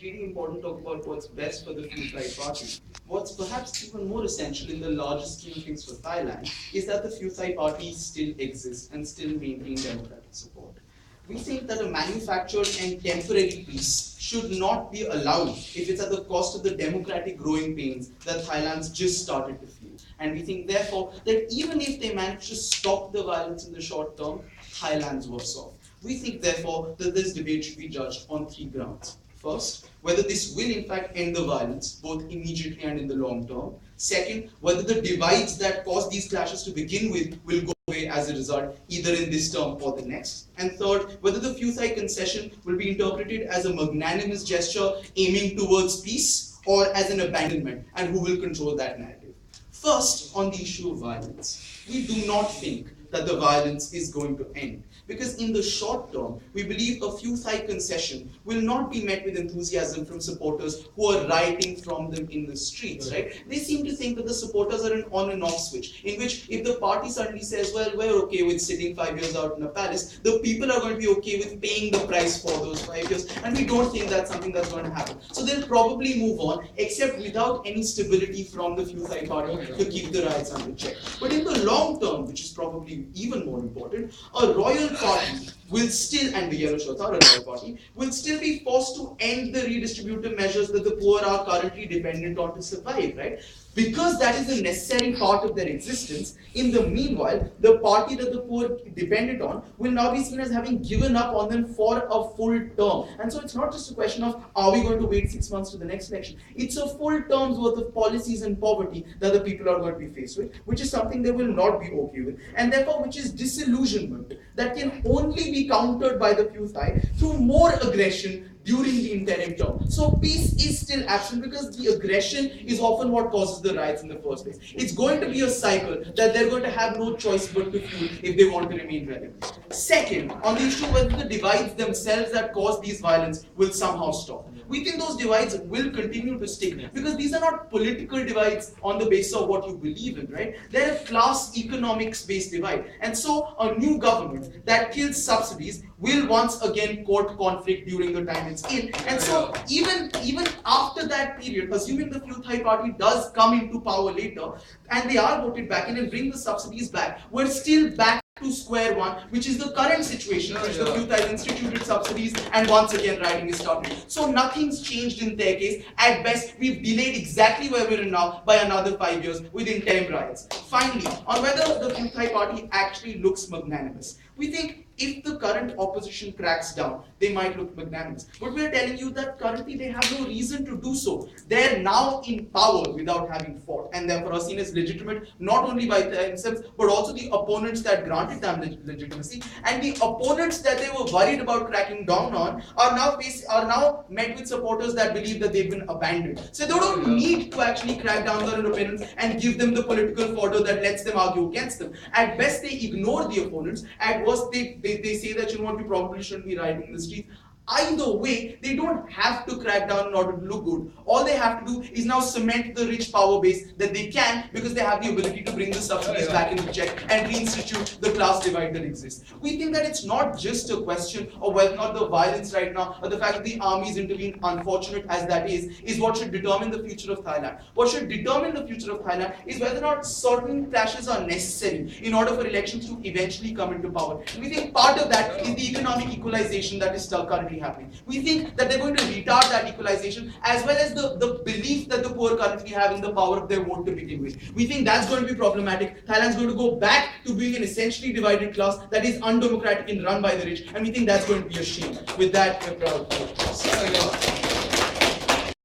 really important to talk about what's best for the Free Thai Party. What's perhaps even more essential in the larger scheme of things for Thailand is that the Free Thai Party still exists and still maintain democratic support. We think that a manufactured and temporary peace should not be allowed if it's at the cost of the democratic growing pains that Thailand's just started to feel. And we think, therefore, that even if they manage to stop the violence in the short term, Thailand's worse off. We think, therefore, that this debate should be judged on 3 grounds. First, whether this will in fact end the violence, both immediately and in the long term. Second, whether the divides that caused these clashes to begin with will go away as a result, either in this term or the next. And third, whether the Futhai concession will be interpreted as a magnanimous gesture aiming towards peace or as an abandonment, and who will control that narrative. First, on the issue of violence, we do not think that the violence is going to end. Because in the short term, we believe a Futhai concession will not be met with enthusiasm from supporters who are rioting from them in the streets, right? They seem to think that the supporters are an on and off switch, in which if the party suddenly says, well, we're okay with sitting 5 years out in a palace, the people are going to be okay with paying the price for those 5 years, and we don't think that's something that's going to happen. So they'll probably move on, except without any stability from the Futhai party to keep the riots under check. But in the long term, which is probably even more important, a royal party will still, and the Yellow Shirts are a royal party, will still be forced to end the redistributive measures that the poor are currently dependent on to survive, right? Because that is a necessary part of their existence. In the meanwhile, the party that the poor depended on will now be seen as having given up on them for a full term. And so it's not just a question of, are we going to wait 6 months to the next election? It's a full term's worth of policies and poverty that the people are going to be faced with, which is something they will not be okay with. And therefore, which is disillusionment that can only be countered by the Futhai through more aggression during the interim term. So peace is still absent because the aggression is often what causes the riots in the first place. It's going to be a cycle that they're going to have no choice but to fuel if they want to remain relevant. Second, on the issue whether the divides themselves that cause these violence will somehow stop. We think those divides will continue to stick because these are not political divides on the basis of what you believe in, right? They're a class economics based divide. And so a new government that kills subsidies will once again court conflict during the time it's in. And so even after that period, assuming the Futhai party does come into power later and they are voted back in and bring the subsidies back, we're still back to square one, which is the current situation in which the Futhai instituted subsidies and once again rioting is starting. So nothing's changed in their case. At best, we've delayed exactly where we're in now by another 5 years with interim riots. Finally, on whether the Futhai party actually looks magnanimous, we think if the current opposition cracks down, they might look magnanimous. But we're telling you that currently they have no reason to do so. They're now in power without having fought, and therefore are seen as legitimate not only by themselves but also the opponents that granted them legitimacy. And the opponents that they were worried about cracking down on are now met with supporters that believe that they've been abandoned. So they don't need to actually crack down on their opponents and give them the political fodder that lets them argue against them. At best, they ignore the opponents. At worst, they say that, you know what, we probably shouldn't be rioting in the streets. Either way, they don't have to crack down in order to look good. All they have to do is now cement the rich power base that they can because they have the ability to bring the subsidies back into check and reinstitute the class divide that exists. We think that it's not just a question of whether or not the violence right now or the fact that the armies intervene, unfortunate as that is what should determine the future of Thailand. What should determine the future of Thailand is whether or not certain clashes are necessary in order for elections to eventually come into power. And we think part of that is the economic equalization that is currently happening. We think that they're going to retard that equalization as well as the belief that the poor currently have in the power of their vote to begin with. We think that's going to be problematic. Thailand's going to go back to being an essentially divided class that is undemocratic and run by the rich, and we think that's going to be a shame. With that, we're proud.